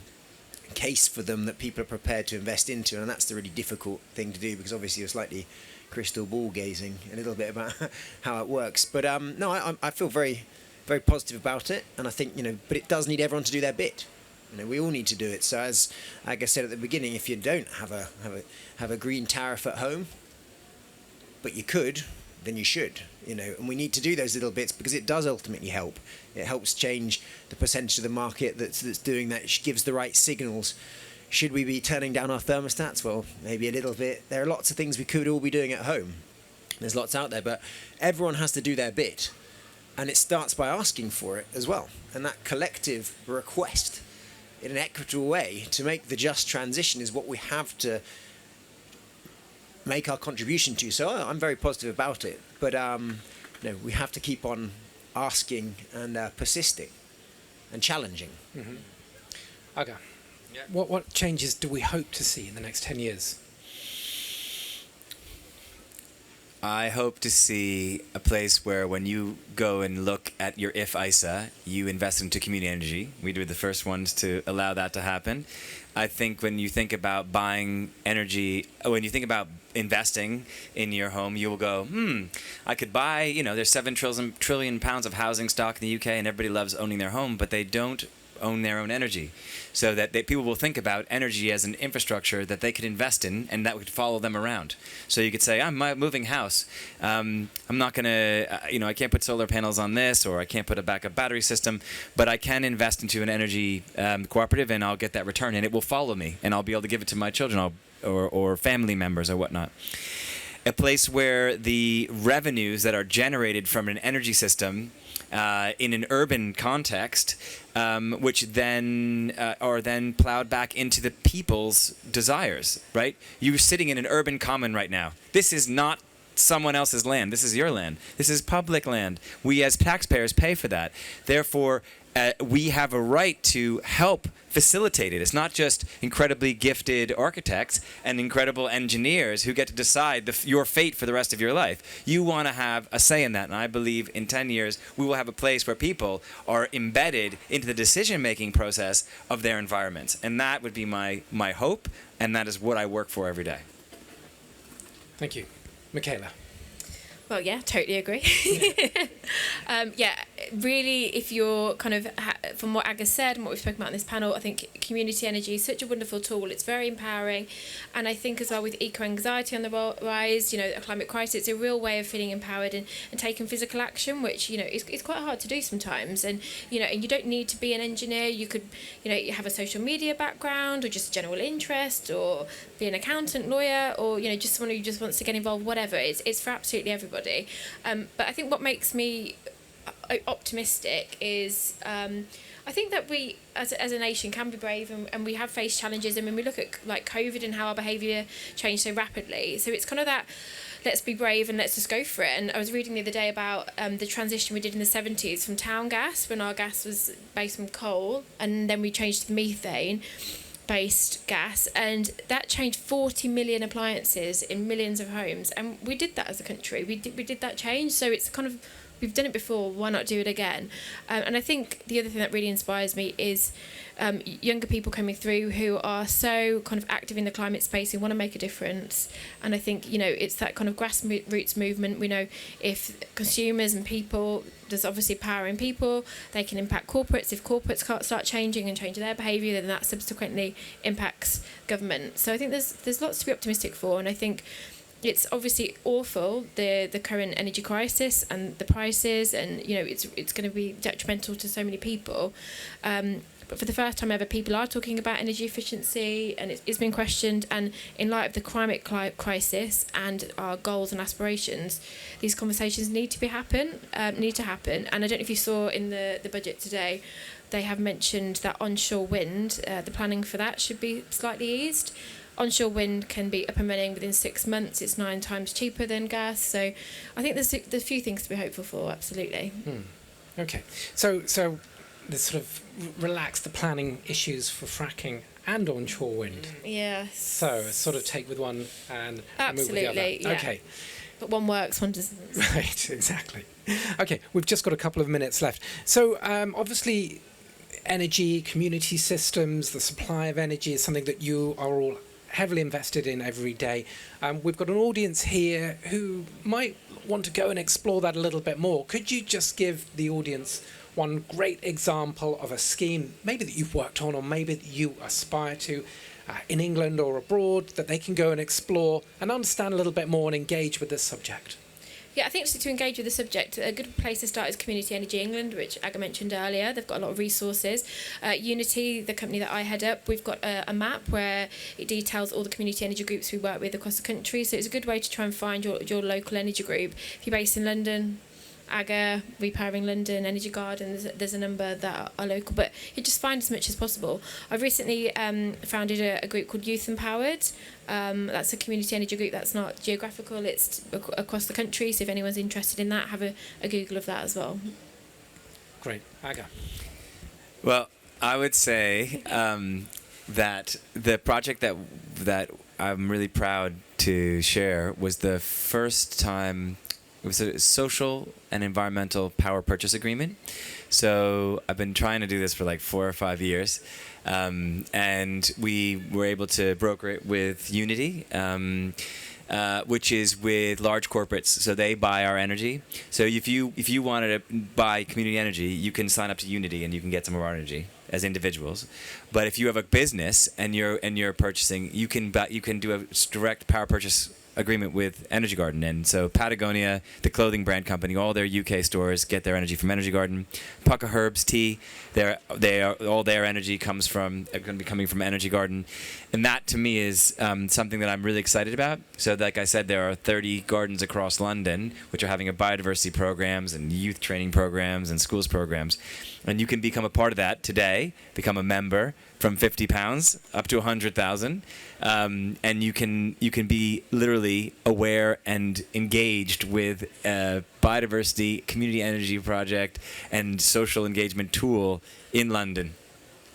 case for them that people are prepared to invest into, and that's the really difficult thing to do, because obviously you're slightly crystal ball gazing a little bit about how it works. But no, I feel very positive about it, and I think but it does need everyone to do their bit. We all need to do it. So as Aga said at the beginning, if you don't have a green tariff at home, but you could, then you should. And we need to do those little bits, because it does ultimately help. It helps change the percentage of the market that's doing that. It gives the right signals. Should we be turning down our thermostats? Well, maybe a little bit. There are lots of things we could all be doing at home. There's lots out there, but everyone has to do their bit. And it starts by asking for it as well. And that collective request in an equitable way to make the just transition is what we have to make our contribution to. So I'm very positive about it. But we have to keep on asking and persisting and challenging. Mm-hmm. Okay. Yeah. What changes do we hope to see in the next 10 years? I hope to see a place where when you go and look at your IF ISA, you invest into community energy. We were the first ones to allow that to happen. I think when you think about buying energy, when you think about investing in your home, you will go, I could buy, there's 7 trillion pounds of housing stock in the UK, and everybody loves owning their home, but they don't own their own energy. So that people will think about energy as an infrastructure that they could invest in, and that would follow them around. So you could say, I'm moving house. I'm not going to, I can't put solar panels on this, or I can't put a backup battery system, but I can invest into an energy cooperative, and I'll get that return, and it will follow me, and I'll be able to give it to my children or family members or whatnot. A place where the revenues that are generated from an energy system in an urban context, which then are then plowed back into the people's desires, right? You're sitting in an urban common right now. This is not someone else's land. This is your land. This is public land. We as taxpayers pay for that. Therefore, we have a right to help facilitate it. It's not just incredibly gifted architects and incredible engineers who get to decide your fate for the rest of your life. You want to have a say in that, and I believe in 10 years we will have a place where people are embedded into the decision-making process of their environments, and that would be my hope, and that is what I work for every day. Thank you. Michaela. Well, yeah, totally agree. Really, if you're kind of, from what Aga said and what we've spoken about in this panel, I think community energy is such a wonderful tool. It's very empowering. And I think as well with eco-anxiety on the rise, a climate crisis, it's a real way of feeling empowered and taking physical action, which, is quite hard to do sometimes. And, and you don't need to be an engineer. You could, you have a social media background or just general interest or be an accountant, lawyer, or, just someone who just wants to get involved, whatever. It's for absolutely everybody. But I think what makes me optimistic is I think that we as a nation can be brave, and we have faced challenges. And when we look at like COVID and how our behaviour changed so rapidly, so it's kind of that let's be brave and let's just go for it. And I was reading the other day about the transition we did in the 70s from town gas, when our gas was based on coal, and then we changed to methane. based gas, and that changed 40 million appliances in millions of homes, and we did that as a country. We did that change, so it's kind of, we've done it before, why not do it again? And I think the other thing that really inspires me is younger people coming through who are so kind of active in the climate space and want to make a difference. And I think, it's that kind of grassroots movement. We know if consumers and people, there's obviously power in people, they can impact corporates. If corporates can't start changing and changing their behaviour, then that subsequently impacts government. So I think there's lots to be optimistic for, and I think it's obviously awful, the current energy crisis and the prices, and it's going to be detrimental to so many people. But for the first time ever, people are talking about energy efficiency, and it's been questioned. And in light of the climate crisis and our goals and aspirations, these conversations need to happen. And I don't know if you saw in the budget today, they have mentioned that onshore wind, the planning for that should be slightly eased. Onshore wind can be up and running within 6 months. It's 9 times cheaper than gas. So I think there's a few things to be hopeful for, absolutely. Okay. So this sort of relax the planning issues for fracking and onshore wind. Yes. So sort of take with one and move with the other. Yeah. Okay. But one works, one doesn't. Right, exactly. Okay, we've just got a couple of minutes left. So obviously energy, community systems, the supply of energy is something that you are all heavily invested in every day. We've got an audience here who might want to go and explore that a little bit more. Could you just give the audience one great example of a scheme maybe that you've worked on, or maybe that you aspire to in England or abroad, that they can go and explore and understand a little bit more and engage with this subject? Yeah, I think to engage with the subject, a good place to start is Community Energy England, which Aga mentioned earlier. They've got a lot of resources. Younity, the company that I head up, we've got a map where it details all the community energy groups we work with across the country. So it's a good way to try and find your local energy group. If you're based in London, AGA, Repowering London, Energy Garden, there's a number that are local, but you just find as much as possible. I've recently founded a group called Youth Empowered. That's a community energy group that's not geographical, it's across the country, so if anyone's interested in that, have a Google of that as well. Great. Aga? Well, I would say that the project that I'm really proud to share was the first time. It was a social and environmental power purchase agreement. So I've been trying to do this for like 4 or 5 years. And we were able to broker it with Younity, which is with large corporates. So they buy our energy. So if you wanted to buy community energy, you can sign up to Younity and you can get some of our energy as individuals. But if you have a business and you're purchasing, you can do a direct power purchase agreement with Energy Garden. And so Patagonia, the clothing brand company, all their UK stores get their energy from Energy Garden. Pucka Herbs Tea, all their energy going to be coming from Energy Garden. And that to me is something that I'm really excited about. So like I said, there are 30 gardens across London which are having biodiversity programs and youth training programs and schools programs. And you can become a part of that today, become a member from £50 up to 100,000. And you can be literally aware and engaged with a biodiversity, community energy project, and social engagement tool in London.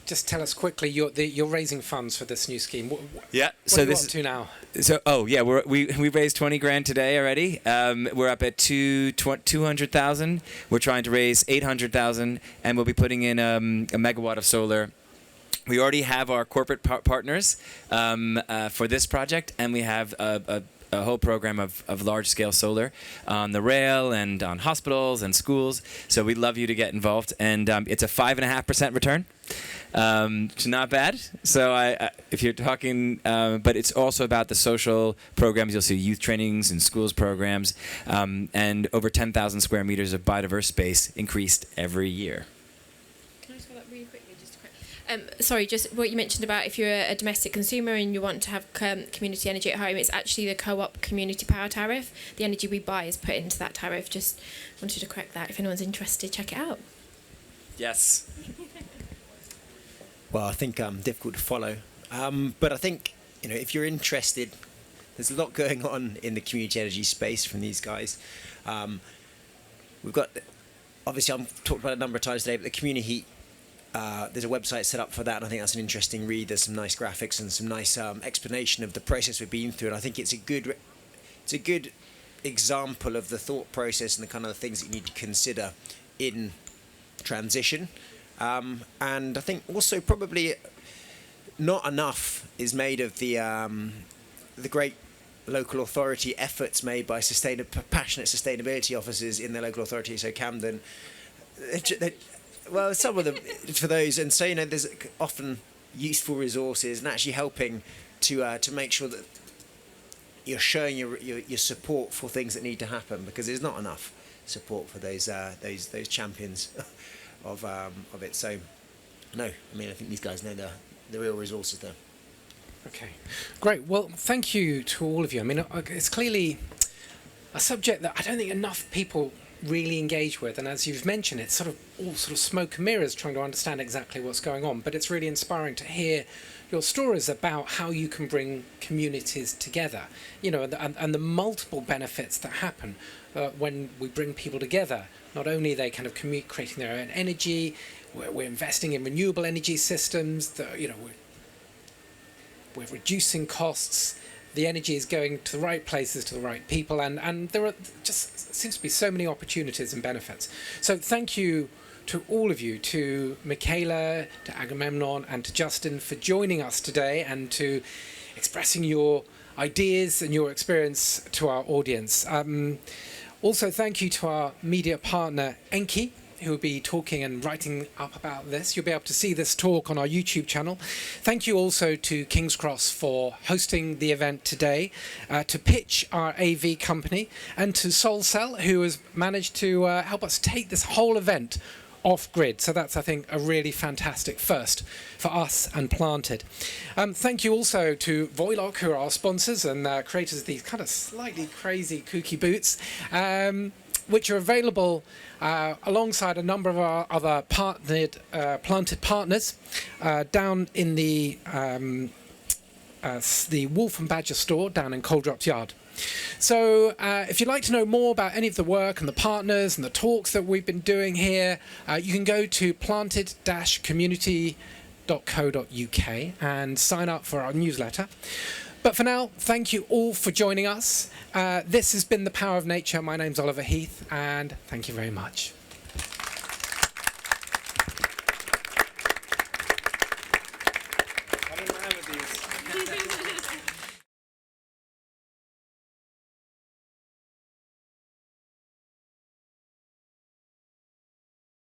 Just tell us quickly, you're raising funds for this new scheme. What so are you this up to now? So we raised 20 grand today already. We're up at 200,000. We're trying to raise 800,000, and we'll be putting in a megawatt of solar. We already have our corporate partners for this project, and we have a whole program of large-scale solar on the rail and on hospitals and schools. So we'd love you to get involved. And it's a 5.5% return. It's not bad. So if you're talking, but it's also about the social programs. You'll see youth trainings and schools programs, and over 10,000 square meters of biodiverse space increased every year. Can I just go that really quickly? Sorry, just what you mentioned about if you're a domestic consumer and you want to have community energy at home, it's actually the co-op community power tariff. The energy we buy is put into that tariff. Just wanted to correct that. If anyone's interested, check it out. Yes. Well, I think difficult to follow, but I think if you're interested, there's a lot going on in the community energy space from these guys. We've got, obviously, I've talked about it a number of times today, but the community heat there's a website set up for that, and I think that's an interesting read. There's some nice graphics and some nice explanation of the process we've been through, and I think it's a good example of the thought process and the kind of things that you need to consider in transition. And I think also probably not enough is made of the great local authority efforts made by passionate sustainability officers in their local authority. So Camden, well, some of them for those, and so there's often useful resources and actually helping to make sure that you're showing your support for things that need to happen, because there's not enough support for those champions of it. So no, I mean, I think these guys know the real resources there. Okay, great. Well, thank you to all of you. I mean, it's clearly a subject that I don't think enough people really engage with, and as you've mentioned, it's sort of all sort of smoke and mirrors trying to understand exactly what's going on. But it's really inspiring to hear your stories about how you can bring communities together, and the multiple benefits that happen when we bring people together. Not only are they kind of creating their own energy, we're investing in renewable energy systems, we're reducing costs, the energy is going to the right places, to the right people, and there are just seems to be so many opportunities and benefits. So thank you to all of you, to Michaela, to Agamemnon, and to Justin for joining us today and to expressing your ideas and your experience to our audience. Also, thank you to our media partner, Enki, who will be talking and writing up about this. You'll be able to see this talk on our YouTube channel. Thank you also to King's Cross for hosting the event today, to Pytch, our AV company, and to Solcell, who has managed to help us take this whole event off-grid. So that's, I think, a really fantastic first for us and Planted. Thank you also to Voylok, who are our sponsors and creators of these kind of slightly crazy, kooky boots, which are available alongside a number of our other Planted partners down in the Wolf and Badger store down in Coldrops Yard. So if you'd like to know more about any of the work and the partners and the talks that we've been doing here, you can go to planted-community.co.uk and sign up for our newsletter. But for now, thank you all for joining us. This has been The Power of Nature. My name's Oliver Heath, and thank you very much.